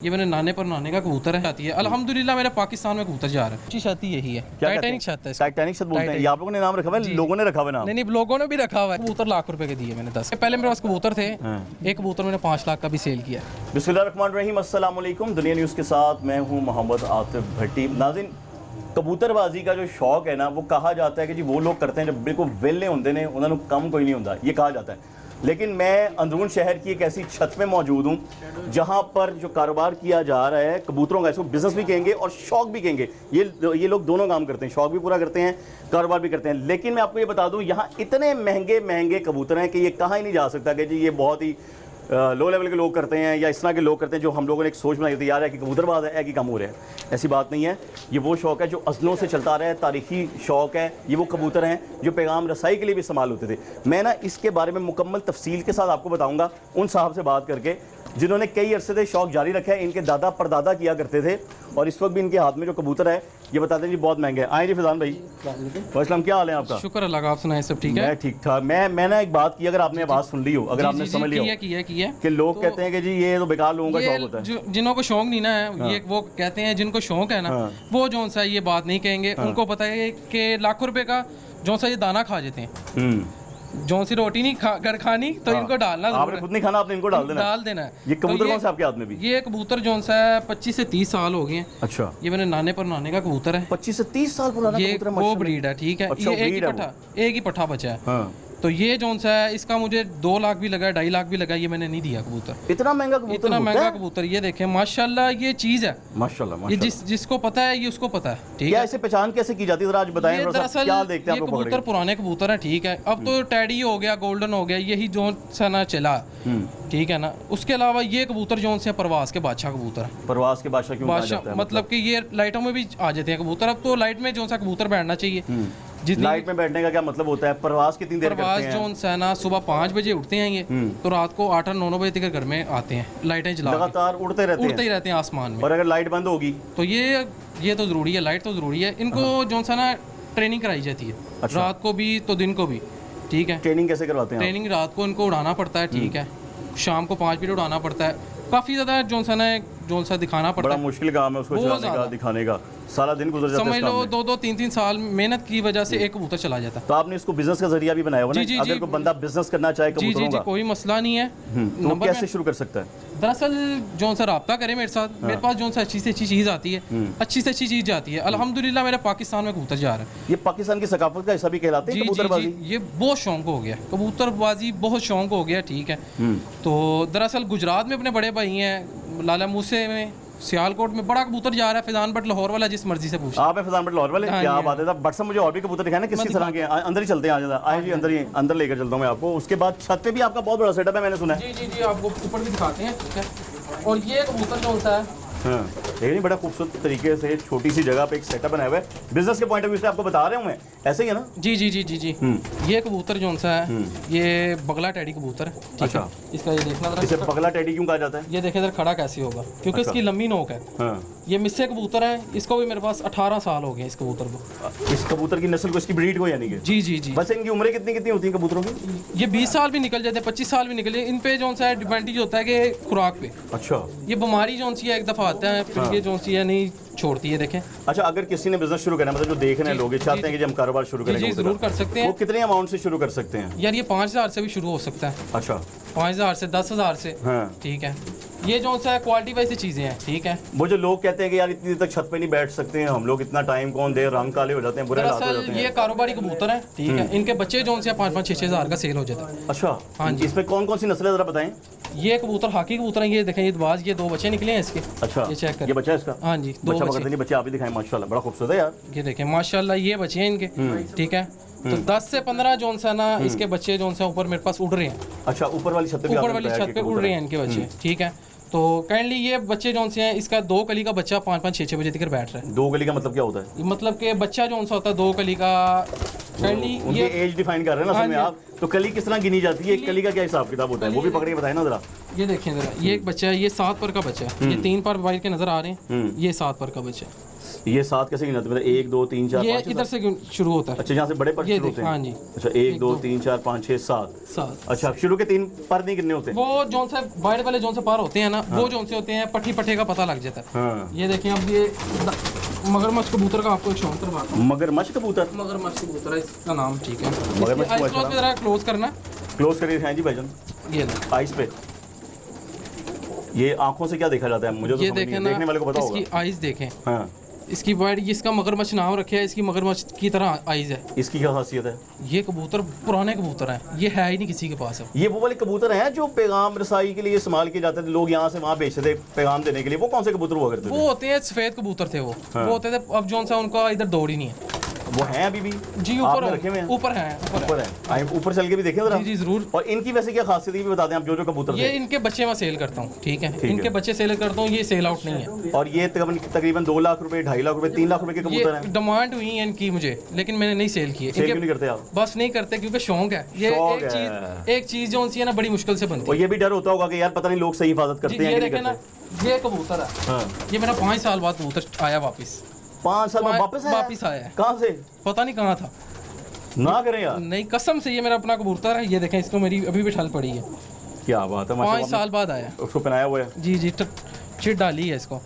ये मैंने नाने पर नाने का कबूतर है आती है। अल्हम्दुलिल्लाह मेरे पाकिस्तान में कबूतर जा रहा है। अच्छी छाती यही है, टाइटैनिक छत है। टाइटैनिक छत बोलते हैं। आप लोगों ने नाम रखा हुआ है, लोगों ने रखा हुआ नाम? नहीं, लोगों ने भी रखा हुआ है। कबूतर लाख रुपए के दिए मैंने 10। पहले मेरे पास कबूतर थे, एक कबूतर मैंने 5 लाख का भी सेल किया। बिस्मिल्लाहिर्रहमानिर्रहीम, अस्सलाम वालेकुम। दुनिया न्यूज़ के साथ मैं हूँ मोहम्मद आतिफ भट्टी। नाज़रीन, कबूतरबाजी का जो शौक है ना, वो कहा जाता है कि जी वो लोग करते हैं जब बिल्कुल वेले होंगे ने, उन्होंने कम कोई नहीं होता, ये कहा जाता है। लेकिन मैं अंदरून शहर की एक ऐसी छत में मौजूद हूँ जहाँ पर जो कारोबार किया जा रहा है कबूतरों का, इसको बिज़नेस भी कहेंगे और शौक भी कहेंगे। ये लोग दोनों काम करते हैं, शौक भी पूरा करते हैं, कारोबार भी करते हैं। लेकिन मैं आपको ये बता दूँ, यहाँ इतने महंगे महंगे कबूतर हैं कि ये कहा ही नहीं जा सकता कि जी ये बहुत ही लो लेवल के लोग करते हैं या इस तरह के लोग करते हैं जो हम लोगों ने एक सोच बनाई थी, यार है कि कबूतरबाज है कि कम हो रहा है। ऐसी बात नहीं है। ये वो शौक़ है जो अज़लों से चलता रहा है, तारीखी शौक़ है। ये वो कबूतर हैं जो पैगाम रसाई के लिए भी इस्तेमाल होते थे। मैं ना इसके बारे में मुकम्मल तफसील के साथ आपको बताऊँगा उन साहब से बात करके जिन्होंने कई अरसे से शौक़ जारी रखा है। इनके दादा परदादा किया करते थे और इस वक्त भी इनके हाथ में जो कबूतर है ये बताते हैं जी बहुत महंगे हैं। आए जी फैज़ान भाई, वालेकुम, क्या हाल है आपका? शुक्र अल्लाह का, आप सुनाएं सब ठीक है? मैं ठीक ठाक। मैंने एक बात की, अगर आपने आवाज़ सुन ली हो, अगर आपने समझ लिया कि लोग कहते हैं कि जी ये तो बेकार लोगों का शौक होता है, जिन्हों को शौक नहीं ना है, ये वो कहते हैं जिनको शौक है ना, वो जो सा ये बात नहीं कहेंगे। उनको पता है कि लाखों रुपए का जो सा ये दाना खा जाते हैं, जो सी रोटी नहीं घर खानी तो इनको डालना, आपने खुद नहीं खाना, आपने इनको डाल देना है। ये कबूतर कौन सा आपके हाथ में भी? ये कबूतर जो सा 25 से 30 साल हो गए हैं। अच्छा, ये मैंने नाने पर नाने का कबूतर है। 25 से 30 साल पुराना कबूतर है, वो ब्रीड है, ठीक है। अच्छा, ये एक ही पट्ठा बचा है। तो ये जोन सा है, इसका मुझे 2 लाख भी लगा, 2.5 लाख भी लगा, ये मैंने नहीं दिया कबूतर। इतना महंगा कबूतर? इतना महंगा कबूतर। ये देखें माशाल्लाह, ये चीज है माशाल्लाह। ये जिसको पता है ये उसको पता है, ठीक है। है। इसे पहचान कैसे की जाती है, जरा आज बताएं। दरअसल क्या देखते हैं आप लोग? कबूतर पुराने कबूतर है, ठीक है। अब तो टैडी हो गया, गोल्डन हो गया, यही जोन सा ना चला, ठीक है ना। उसके अलावा ये कबूतर जोन से परवास के बादशाह कबूतर है। परवास के बादशाह क्यों कहा जाता है? मतलब कि ये लाइटों में भी आ जाते हैं कबूतर। अब तो लाइट में जोन सा कबूतर बैठना चाहिए। लाइट में बैठने का क्या मतलब होता है? परवास कितनी देर करते हैं? जोन सा ना सुबह 5 बजे उठते हैं ये, तो रात को 8-9 बजे तक घर में आते हैं, लाइटें जला लगातार उड़ते ही रहते हैं आसमान में। और अगर लाइट बंद होगी तो ये तो जरूरी है, लाइट तो जरूरी है। इनको जोन सा ना ट्रेनिंग कराई जाती है। अच्छा। रात को भी तो दिन को भी, ठीक है। ट्रेनिंग कैसे करवाते हैं? ट्रेनिंग रात को इनको उड़ाना पड़ता है, ठीक है। शाम को 5 पीरियड उड़ाना पड़ता है। काफी ज्यादा जोन सा दिखाना पड़ता है। बड़ा मुश्किल काम है उसको चलाने का, दिखाने का। सारा दिन गुजर जाता है, समझ लो 2-2, 3-3 साल मेहनत की वजह से एक कबूतर चला जाता है। तो आपने इसको बिजनेस का जरिया भी बनाया हुआ ना? अगर कोई बंदा बिजनेस करना चाहे कबूतरों का, कोई मसला नहीं है। तो कैसे शुरू कर सकता है? दरअसल जोन सा राब्ता करे मेरे साथ, मेरे पास जोन सा अच्छी से अच्छी चीज़ आती है, अच्छी से अच्छी चीज़ जाती है। अल्हम्दुलिल्लाह मेरे पाकिस्तान में कबूतर जा रहा है। ये पाकिस्तान की सकाफत का हिस्सा भी कहलाते हैं कबूतरबाजी। ये बहुत शौक हो गया, कबूतरबाजी बहुत शौक हो गया, ठीक है। तो दरअसल गुजरात में अपने बड़े भाई हैं, लाला मूसे में, सियालकोट में बड़ा कबूतर जा रहा है। फैजान बट लाहौर वाला, जिस मर्जी से पूछो। आप है फैजान बट लाहौर वाले? क्या बात है। बट सब मुझे और भी कबूतर दिखाए ना, किसी तरह के? अंदर ही चलते हैं, आए जी, अंदर लेकर चलता हूँ मैं आपको। उसके बाद छत पे भी आपका बहुत बड़ा सेटअप है, मैंने सुना है। जी, आपको ऊपर भी दिखाते हैं, ठीक है। और ये कबूतर जो होता है, लेकिन बड़ा खूबसूरत तरीके से छोटी सी जगह पे एक सेटअप बनाया हुआ है। बिजनेस के पॉइंट ऑफ व्यू से आपको बता रहे हूँ मैं, ऐसे ही है ना? जी। ये कबूतर जो सा है, ये बगला टैडी कबूतर है। अच्छा, इसका ये देखना जरा। इसे बगला टैडी क्यों कहा जाता है? ये देखें जरा खड़ा कैसे होगा, क्योंकि इसकी लंबी नोक है। ये मिस्से कबूतर है, इसको भी मेरे पास 18 साल हो गए इस कबूतर को। इस कबूतर की नस्ल को, इसकी ब्रीड को यानी कि? जी। बस इनकी उम्रें कितनी होती है कबूतरों की? ये 20 साल भी निकल जाते हैं, 25 साल भी निकले। इन पे जो सा डिपेंडेंट होता है कि खुराक पे। अच्छा। ये बीमारी जो सी है एक दफा आता है, फिर ये जो सी है नहीं छोड़ती है, देखें। अच्छा, अगर किसी ने बिजनेस शुरू करना है, मतलब जो देख रहे हैं लोग चाहते हैं कि हम कारोबार शुरू करें, जी जरूर कर सकते हैं। वो कितने अमाउंट से शुरू कर सकते हैं? यार ये 5000 से भी शुरू हो सकता है। अच्छा, 5000 से 10,000 से, ठीक है। ये जो सा क्वालिटी वाइज चीजें हैं, ठीक है। वो जो लोग कहते हैं कि यार इतनी देर तक छत पे नहीं बैठ सकते हैं हम लोग, इतना टाइम कौन दे, रंग काले हो जाते हैं, बुरे हालात हो जाते हैं। ये कारोबारी कबूतर है, ठीक है। इनके बच्चे जो से 5-5, 6-6 का सेल हो जाता है। अच्छा, हाँ जी। इसमें कौन कौन सी नस्लें जरा बताएं? ये कबूतर हाकी कबूतर है, ये देखें, ये बाज, ये 2 बच्चे निकले हैं इसके। अच्छा, ये चेक करें। ये बच्चा है इसका? हाँ जी, 2 बच्चे आप भी दिखाएं। माशाल्लाह, बड़ा खूबसूरत है यार। ये देखें माशाल्लाह, ये बच्चे हैं इनके, ठीक है। तो 10 से 15 जोन सा ना इसके बच्चे जोन सा ऊपर मेरे पास उड़ रहे हैं। अच्छा, ऊपर वाली छत पे उड़ रहे हैं इनके बच्चे, ठीक है। तो काइंडली ये बच्चे जोन से हैं, इसका 2 कली का बच्चा 5-5, 6-6 बजे तक बैठ रहा है। 2 कली का मतलब क्या होता है? मतलब कि बच्चा जोन सा होता है 2 कली का। काइंडली ये एज डिफाइन कर रहे हैं ना उसमें आप, तो कली किस तरह गिनी जाती है? एक कली का क्या हिसाब किताब होता है, वो भी पकड़ के बताएं ना जरा। ये देखें जरा, ये एक बच्चा है, ये 7 पर का बच्चा है। ये 3 पर वाइट के नजर आ रहे हैं, ये 7 पर का बच्चा है। ये 7 कैसे गिनाते हैं, मतलब 1 2 3 4 ये 5 इधर से शुरू होता है। अच्छा, जहाँ से बड़े पर ये शुरू होते हैं। हाँ जी। अच्छा 1 2 3 4 5 6 7। 7। अच्छा, शुरू के 3 पर नहीं गिनने होते। वो जौन सा बाइट वाले जौन से पार होते हैं ना, वो जौन से होते हैं पट्टी पट्टे का पता लग जाता है। हाँ। ये देखें अब ये मगरमच्छ कबूतर का आपको एक शौक करवाता हूँ। मगरमच्छ कबूतर, मगरमच्छ कबूतर है इसका नाम, ठीक है। मगरमच्छ आइस क्लोज जरा क्लोज करना। क्लोज करिए। हाँ जी भाईजान, ये आइस पे ये आंखों से क्या देखा जाता है, मुझे तो ये समझ नहीं देखें है, ना, देखने वाले को पता होगा। इसकी आइज देखें, हाँ। इसकी वाइट, इसका मगरमच्छ नाम रखे है, इसकी मगरमच्छ की तरह आइज है। इसकी क्या खासियत है? ये कबूतर पुराने कबूतर हैं, ये है ही नहीं किसी के पास अब। ये वो वाले कबूतर हैं जो पैगाम रसाई के लिए इस्तेमाल किए जाते थे, लोग यहाँ से वहाँ भेजते थे पैगाम देने के लिए। वो कौन से कबूतर हुआ करते थे? वो होते हैं सफेद कबूतर थे वो। हाँ। वो होते थे, अब जौन सा उनका इधर दौड़ ही नहीं है। वो हैं अभी भी जी, आपने ऊपर रखे हुए हैं? ऊपर है, ऊपर है। आए ऊपर चल के भी देखें जरा। जी जी जरूर। और इनकी वैसे क्या खासियत है ये भी बता दें आप, जो कबूतर ये थे। इनके बच्चे मैं सेल करता हूँ, ठीक है। है। इनके बच्चे सेल करता हूँ, ये सेल आउट नहीं है। और ये तकरीबन 2 लाख रुपए, 2.5 लाख रुपए, 3 लाख रुपए के कबूतर हैं। ये डिमांड हुई है इनकी मुझे, लेकिन मैंने नहीं सेल किए। सेल क्यों नहीं करते आप? बस नहीं करते क्योंकि शौक है। ये शौक एक चीज जो सी है ना, बड़ी मुश्किल से बनती और है। ये भी डर होता होगा कि यार पता नहीं लोग सही हिफाजत करते हैं ये कि नहीं देखे ना, करते। ये कबूतर है। हाँ। ये मेरा 5 साल बाद कबूतर आया वापस। 5 साल बाद वापस आया है। कहाँ से? पता नहीं कहाँ था। ना करें यार। नहीं, कसम से ये मेरा अपना कबूतर है। ये देखें, इसको मेरी अभी भी ठल पड़ी है। क्या बात है, 5 साल बाद आया। उसको पहनाया हुआ है। जी जी, चिट डाली है इसको।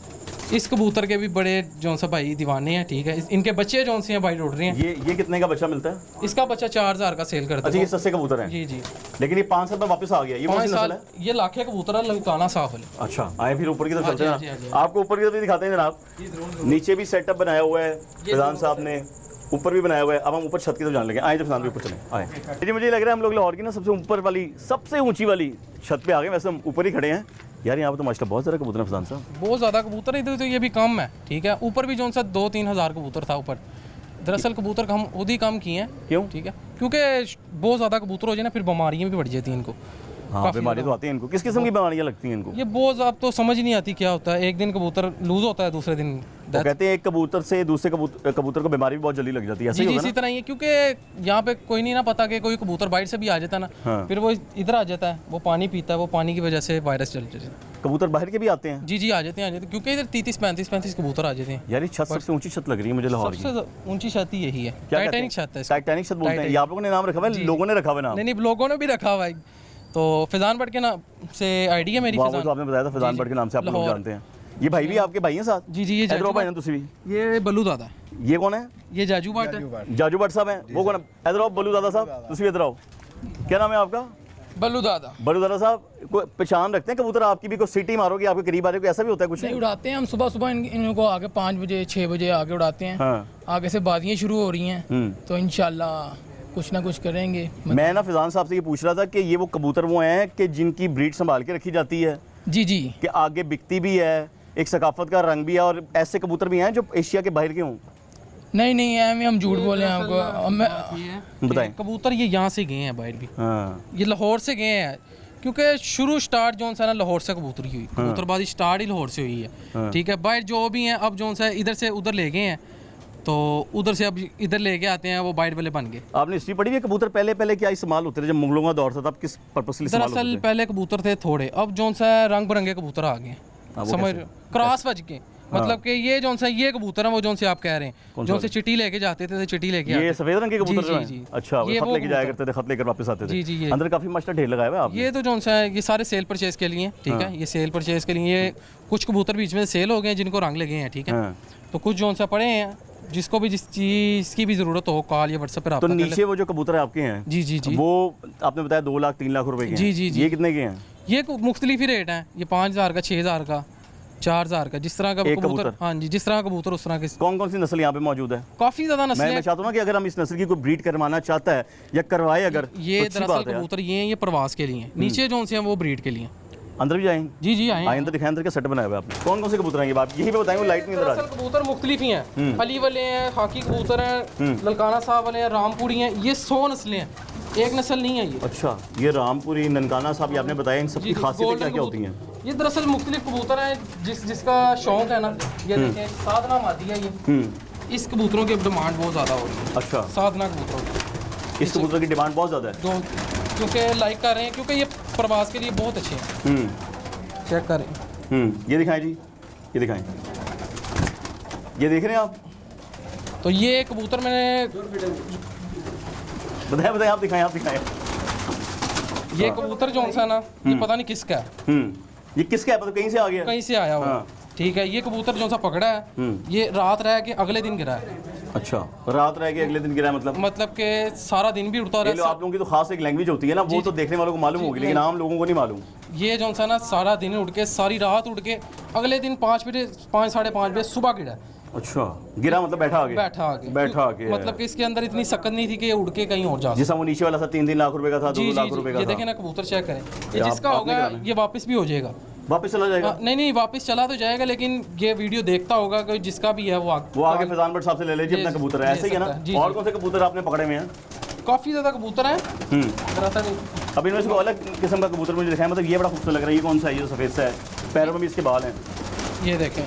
इस कबूतर के भी बड़े जौन सा भाई दीवाने हैं, ठीक है। इनके बच्चे जौन से हैं भाई उड़ रहे हैं। ये कितने का बच्चा मिलता है? इसका बच्चा 4000 का सेल करता है। अच्छा, ये सस्ते कबूतर हैं। जी जी। लेकिन ये 5 साल बाद वापस आ गया। ये कौन 5 सी साल नस्ल है? ये लाखे कबूतर है, लंकाना साफ वाले। अच्छा, आए फिर ऊपर की तरफ हाँ चलते जी, हैं हाँ जी, हाँ जी। आपको ऊपर की तरफ भी दिखाते हैं जनाब। नीचे भी सेटअप बनाया हुआ है फैजान साहब ने, ऊपर भी बनाया हुआ है। अब हम ऊपर छत की तरफ जाने लगे। आए जब फैजान भी ऊपर चले आए। जी, मुझे लग रहा है हम लोग लाहौर की ना सबसे ऊपर वाली, सबसे ऊंची वाली छत पे आ गए। वैसे हम ऊपर ही खड़े हैं यार। यहाँ पे तो माशाल्लाह बहुत सारे कबूतर हैं फैजान साहब। बहुत ज़्यादा कबूतर है इधर, तो ये भी कम है, ठीक है। ऊपर भी जौन सा 2-3 हज़ार कबूतर था ऊपर। दरअसल कबूतर हम खुद ही कम किए हैं। क्यों? ठीक है, क्योंकि बहुत ज़्यादा कबूतर हो जाए ना, फिर बीमारियाँ भी बढ़ जाती हैं इनको। हाँ, बीमारी तो आती है इनको। किस किस्म की बीमारियाँ लगती हैं इनको? ये बहुत आप तो समझ ही नहीं आती क्या होता है। एक दिन कबूतर लूज होता है, दूसरे दिन वो कहते हैं एक कबूतर से दूसरे कबूतर को बीमारी भी बहुत जल्दी लग जाती है। ऐसे जी ही जी, होगा इसी तरह ही है। क्योंकि यहाँ पे कोई नहीं ना पता कि कोई कबूतर बाइट से भी आ जाता है ना। हाँ। फिर वो इधर आ जाता है, वो पानी पीता है, वो पानी की वजह से वायरस चल जाता है। कबूतर बाहर के भी आते हैं? जी जी, आ जाते हैं क्योंकि इधर 33-35 कबूतर आ जाते हैं। यार ये छत सबसे ऊंची छत लग रही है मुझे लाहौर की। सबसे ऊंची छत ही यही है। क्या टाइटैनिक छत है इसको। टाइटैनिक छत बोलते हैं। ये आप लोगों ने नाम रखा हुआ है, लोगों ने रखा हुआ है नाम? नहीं नहीं, लोगों ने भी रखा हुआ है। तो फैजान भट्ट के नाम से आईडी है मेरी। वो तो आपने बताया था फैजान भट्ट के नाम से आप लोग जानते हैं। ये भाई भी आपके भाई हैं साथ? जी जी, ये इधर भाई हैं तुसी भी? ये बल्लू दादा। ये कौन है? ये जाजू भट्ट है। जाजू भट्ट साहब हैं। वो कौन है? इधर आओ बल्लू दादा साहब, तुसी इधर आओ। क्या नाम है आपका? बल्लू दादा। बल्लू दादा साहब, कोई पहचान रखते हैं कबूतर आपकी भी? कोई सीटी मारोगे आपके करीब आ रहे, कोई ऐसा भी होता है कुछ? नहीं, उड़ाते हैं हम सुबह सुबह इनको आगे 5 बजे 6 बजे आगे उड़ाते हैं। हाँ। आगे से बादियाँ शुरू हो रही हैं, तो इंशाल्लाह कुछ ना कुछ करेंगे। मैं ना फैजान साहब से ये पूछ रहा था कि ये वो कबूतर वो हैं कि जिनकी ब्रीड संभाल के रखी जाती है, जी जी, कि आगे बिकती भी है, एक सकाफत का रंग भी है, और ऐसे कबूतर भी हैं जो एशिया के बाहर के हों? नहीं नहीं, हम झूठ बोले हैं आपको। बताएं। कबूतर ये यहाँ से गए हैं बाहर भी। हाँ। ये लाहौर से गए हैं, क्योंकि शुरू स्टार्ट जोन सा ना लाहौर से कबूतरी हुई। कबूतरबाजी स्टार्ट ही लाहौर से हुई है, ठीक है। बाहर जो भी हैं अब जोन सा इधर से उधर ले गए हैं, तो उधर से अब इधर लेके आते हैं, वो बाइट वाले बन गए। आपने हिस्ट्री पढ़ी है? कबूतर पहले क्या इस्तेमाल होते थे जब मुगलों का दौर था, तब किस पर्पस के लिए इस्तेमाल होते दरअसल थे? पहले कबूतर थे थोड़े, अब जोन सा रंग बिरंगे कबूतर आ गए। समझ, क्रॉस बज के, मतलब कि ये जोन सा ये कबूतर है वो जोन से आप कह रहे हैं, जोन से चिट्ठी लेके जाते थे, चिट्ठी लेके ये सफेद रंग के कबूतर जो जी, हैं? अच्छा, वो खत लेके जाया करते थे, खत लेकर वापस आते थे। जी जी, ये अंदर काफी मस्त ढेर लगाया हुआ है आपने। ये तो जोन सा है, ये सारे सेल परचेज के लिए, ठीक है। ये सेल परचेज के लिए, ये कुछ कबूतर बीच में सेल हो गए जिनको रंग लगे हैं, ठीक है। तो कुछ जोन सा पड़े हैं, जिसको भी जिस चीज़ की भी ज़रूरत हो कॉल या व्हाट्सएप पर आप। तो नीचे वो जो कबूतर आपके हैं, जी जी जी, वो आपने बताया 2 लाख 3 लाख रुपए के? जी जी जी। ये कितने के हैं? ये मुख्तलिफ ही रेट हैं। ये 5000 का, 6000 का, 4000 का, जिस तरह का कबूतर। हाँ जी, जिस तरह का कबूतर उस तरह के। कौन कौन सी नस्ल यहाँ पे मौजूद है? काफ़ी ज़्यादा नस्लें। मैं चाहता हूँ ना कि अगर हम इस नस्ल की कोई ब्रीड करवाना चाहता है या करवाए अगर, ये दरअसल कबूतर ये प्रवास के लिए, नीचे जो से हैं वो ब्रीड के लिए। अंदर भी जाएंगे? जी जी, आए अंदर दिखाएं, अंदर का सेट बनाया हुआ है आपने। कौन कौन से कबूतर हैं ये बात यही पे बताएंगे, लाइट नहीं नजर आ रही। कबूतर मुख्तलिफ ही हैं, अली वाले हैं, खाकी कबूतर हैं, ललकाना साहब वाले हैं, रामपुरी हैं। ये 100 नस्लें हैं, एक नस्ल नहीं है ये। अच्छा, ये रामपुरी, ननकाना साहब, ये आपने बताया, इन सबकी खासियतें क्या क्या होती हैं? ये दरअसल मुख्तलिफ कबूतर हैं, जिसका शौक है ना। ये देखें, साधना मादी है ये। इस कबूतरों की डिमांड बहुत ज़्यादा हो रही है। अच्छा, साधना कबूतरों, इस कबूतर की डिमांड बहुत ज़्यादा है क्योंकि लाइक कर रहे हैं, क्योंकि ये प्रवास के लिए बहुत अच्छे हैं। चेक करें। ये दिखाएं जी, ये दिखाएं। ये देख रहे हैं आप, तो ये कबूतर मैंने, बताएं आप दिखाएं, ये कबूतर जो सा ना, ये पता नहीं किसका है। ये किसका है, मतलब कहीं से आ गया? कहीं से आया हुआ। हाँ। ठीक है, ये कबूतर जो सा पकड़ा है, ये रात रह के अगले दिन गिरा है। अच्छा, रात रह के अगले दिन गिरा है, मतलब कि सारा दिन भी उड़ता रहा। आप लोगों की तो खास एक लैंग्वेज होती है ना, वो तो देखने वालों को मालूम होगी, लेकिन आम लोगों को नहीं मालूम। ये जो सा ना सारा दिन उड़ के, सारी रात उड़ के, अगले दिन 5 बजे, 5 साढ़े 5 बजे सुबह गिरा। अच्छा, गिरा मतलब बैठा आगे। मतलब कि इसके अंदर इतनी सकत नहीं थी कि ये उड़ के कहीं और जा। जैसा वो नीचे वाला था 3 लाख रुपए का था, 2 लाख रुपए का था। ये देखें ना, कबूतर चेक करें, ये जिसका होगा ये वापस भी हो जाएगा। वापस चला जाएगा? नहीं, वापस चला तो जाएगा, लेकिन ये वीडियो देखता होगा कि जिसका भी है वो आगे फैजान भट्ट साहब से ले लीजिए अपना कबूतर है, ऐसे ही है ना? और कौन से कबूतर आपने पकड़े हुए हैं? काफी ज्यादा कबूतर हैं। अब इनमें से कोई अलग किस्म का कबूतर मुझे दिखाया, मतलब ये बड़ा खूबसूरत लग रहा है। ये कौन सा है? ये सफेद सा है, पैरों में भी इसके बाल हैं। ये देखें,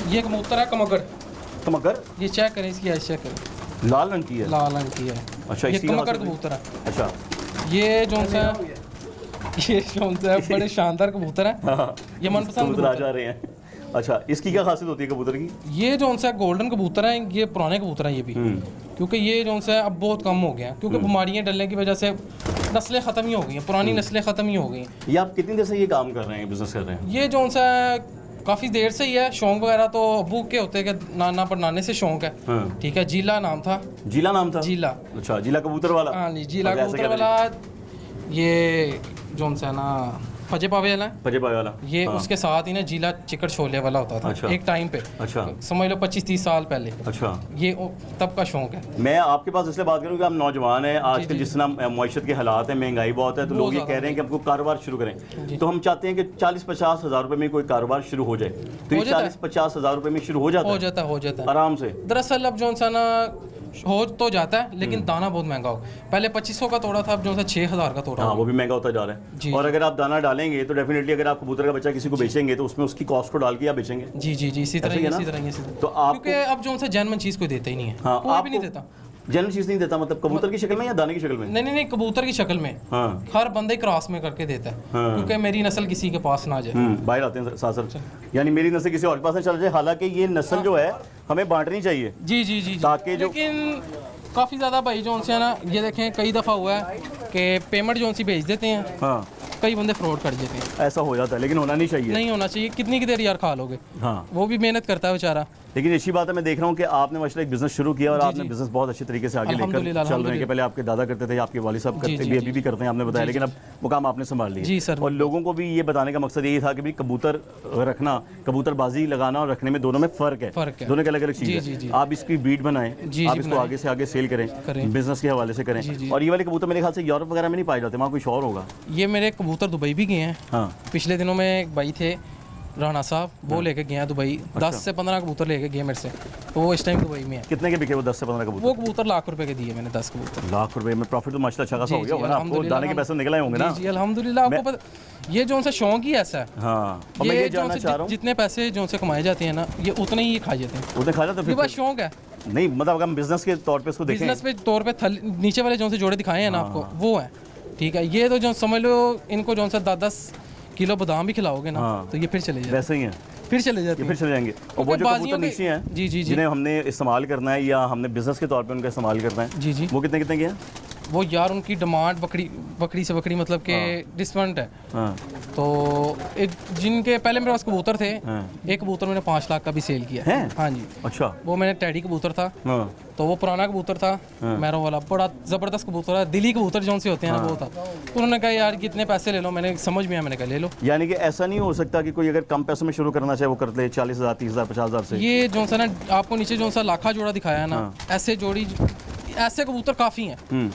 ये कबूतर है कमगर। ये चेक करें, इसकी आइस चेक करें, लाल रंग की है। लाल रंग की है। अच्छा, ये कमगर कबूतर है। अच्छा, ये जो सा बड़े शानदार कबूतर है। ये मनपसंद कबूतर आ जा रहे हैं। अच्छा, इसकी क्या खासियत होती है कबूतर की? ये जो सा गोल्डन कबूतर है, ये पुराने कबूतर हैं ये भी, क्योंकि ये जो सा अब बहुत कम हो गया, क्योंकि बीमारियां डलने की वजह से नस्लें ख़त्म ही हो गई हैं, पुरानी नस्लें ख़त्म ही हो गई हैं। ये आप कितनी देर से ये काम कर रहे हैं, बिजनेस कर रहे हैं? ये जो सा काफ़ी देर से ही है। शौक वगैरह तो अबू के होते हैं कि नाना पर नाने से शौक है। ठीक है, जीला नाम था। जीला नाम था? जीला। अच्छा, जीला कबूतर वाला? हाँ जी, जीला कबूतर वाला। ये जो सा ना फजे पावे वाला, ये उसके साथ ही ना जीला चिकन छोले वाला होता था। अच्छा। एक टाइम पे। अच्छा, समझ लो 25-30 साल पहले। अच्छा, ये तब का शौक है। मैं आपके पास इसलिए बात करूँ कि आप नौजवान हैं, आजकल जिस तरह मईशत के हालात हैं, महंगाई बहुत है, तो लोग ये कह रहे हैं कि हमको कारोबार शुरू करें, तो हम चाहते हैं कि 40-50 हज़ार रुपए में कोई कारोबार शुरू हो जाए। तो ये 40-50 हज़ार रुपए में शुरू हो जाता है आराम से। दरअसल अब जो सा ना हो तो जाता है, लेकिन दाना बहुत महंगा हो। पहले 2500 का तोड़ा था, अब जो सा 6000 का तोड़ा। हाँ, वो भी महंगा होता जा रहा है। और अगर आप दाना डालेंगे तो डेफिनेटली अगर आप कबूतर का बच्चा किसी को बेचेंगे तो उसमें उसकी कॉस्ट को डाल के आप बेचेंगे। जी, इसी तरह। तो आप, क्योंकि अब जो सा जेन्युइन चीज़ कोई देता ही नहीं है। हाँ, कोई भी नहीं देता। जेन्युइन चीज़ नहीं देता, मतलब कबूतर की शक्ल में या दाने की शक्ल में? नहीं, कबूतर की शक्ल में। हाँ, हर बंदे क्रॉस में करके देता है, क्योंकि मेरी नस्ल किसी के पास ना जाए। बाहर आते हैं सासर, यानी मेरी नस्ल किसी और के पास ना चला जाए। हालांकि ये नस्ल जो है हमें बांटनी चाहिए। जी, ताकि जो, लेकिन काफ़ी ज़्यादा भाई जो से ना, ये देखें कई दफ़ा हुआ है कि पेमेंट जो सी भेज देते हैं। हाँ, कई बंदे फ्रॉड कर देते हैं। ऐसा हो जाता है, लेकिन होना नहीं चाहिए। नहीं होना चाहिए। कितनी की देर यार खा लोगे? हाँ, वो भी मेहनत करता है बेचारा। लेकिन अच्छी बात है, मैं देख रहा हूँ कि आपने माशाल्लाह एक बिजनेस शुरू किया और आपने बिजनेस बहुत अच्छे तरीके से आगे लेकर चल रहे हैं। पहले आपके दादा करते थे, आपके वालिद साहब करते भी, अभी भी करते हैं, आपने बताया, लेकिन अब वो काम आपने संभाल लिया। जी सर। और लोगों को भी ये बताने का मकसद यही था कि भाई कबूतर रखना, कबूतरबाजी लगाना और रखने में दोनों में फ़र्क है। दोनों की अलग अलग चीज़ है। आप इसकी बीट बनाएं, आप इसको आगे से आगे सेल करें, बिजनेस के हवाले से करें। और ये वाले कबूतर मेरे ख्याल से यूरोप वगैरह में नहीं पाए जाते, वहाँ कुछ और होगा। ये मेरे कबूतर दुबई भी गए हैं। हाँ, पिछले दिनों में एक भाई थे राणा साहब, वो लेके गए हैं दुबई। 10 से 15 कबूतर लेके गए मेरे से, तो वो इस टाइम दुबई में है। कितने के बिके वो 10 से 15 कबूतर? वो कबूतर लाख रुपए के दिए मैंने, 10 कबूतर। लाख रुपए में प्रॉफिट तो माशाल्लाह अच्छा खासा हो गया होगा ना आपको, दाने के पैसे निकल आए होंगे ना? जी अल्हम्दुलिल्लाह। आपको पता, ये जो सा शौक ही ऐसा है। हाँ, और मैं ये जानना चाह रहा हूँ, जितने पैसे जो से कमाए जाते हैं ना, ये उतने ही खा जाते हैं। उतने खा जाते हैं? ये बस शौक है। नहीं, मतलब अगर हम बिजनेस के तौर पे इसको देखें, बिजनेस पे तौर पे नीचे वाले जो से जोड़े दिखाए हैं ना आपको, वो है। ठीक है, ये तो जो समझ लो, इनको जो सा 10 किलो बादाम भी खिलाओगे ना, तो ये फिर चले जाते हैं। वैसे ही है, फिर चले जाते हैं, फिर चले जाएंगे। और वो जो कबूतर नीचे हैं, जी जिन्हें हमने इस्तेमाल करना है या हमने बिजनेस के तौर पे उनका इस्तेमाल करना है, जी वो कितने के हैं? वो यार उनकी डिमांड बकरी से बकरी मतलब के डिफरेंट है। हाँ, तो एक जिनके पहले मेरे पास कबूतर थे, एक कबूतर मैंने 5 लाख का भी सेल किया है। हाँ जी। अच्छा, वो मैंने टैडी कबूतर था। हाँ, तो वो पुराना कबूतर था, मैरों वाला, बड़ा ज़बरदस्त कबूतर है। दिल्ली कबूतर जो से होते हैं ना, वो था। तो उन्होंने कहा यार कितने पैसे ले लो, मैंने समझ में आया, मैंने कहा ले लो। यानी कि ऐसा नहीं हो सकता कि कोई अगर कम पैसों में शुरू करना चाहे वो कर ले 40,000, 30,000, 50,000 से? ये जो सा ना आपको नीचे जो सा लाखा जोड़ा दिखाया है ना, ऐसे ऐसे कबूतर काफ़ी हैं।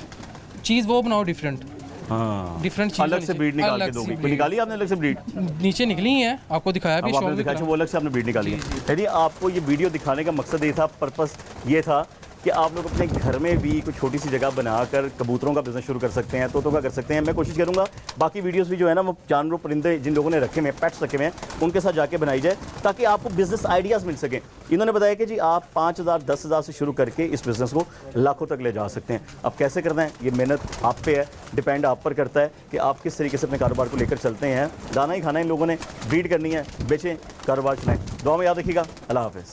चीज़ वो बनाओ डिफरेंट। हाँ, डिफरेंट चीज़ अलग से ब्रीड निकाल के दोगे? कोई निकाली आपने अलग से ब्रीड? नीचे निकली है, आपको दिखाया भी, आपने दिखाया, वो अलग से आपने ब्रीड निकाली है। यानी आपको ये वीडियो दिखाने का मकसद ये था, पर्पस ये था कि आप लोग अपने घर में भी कुछ छोटी सी जगह बनाकर कबूतरों का बिजनेस शुरू कर सकते हैं, तोतों का कर सकते हैं। मैं कोशिश करूंगा बाकी वीडियोस भी जो है ना, वो जानवरों, परिंदे जिन लोगों ने रखे हुए हैं, पेट्स रखे हुए हैं, उनके साथ जाके बनाई जाए, ताकि आपको बिजनेस आइडियाज़ मिल सकें। इन्होंने बताया कि जी आप 5,000, 10,000 से शुरू करके इस बिज़नेस को लाखों तक ले जा सकते हैं। अब कैसे करना है, ये मेहनत आप पे है, डिपेंड आप पर करता है कि आप किस तरीके से अपने कारोबार को लेकर चलते हैं। दाना ही खाना इन लोगों ने, ब्रीड करनी है, बेचें, कारोबार चलाएं। दुआ में याद रखिएगा। अल्लाह हाफ़िज़।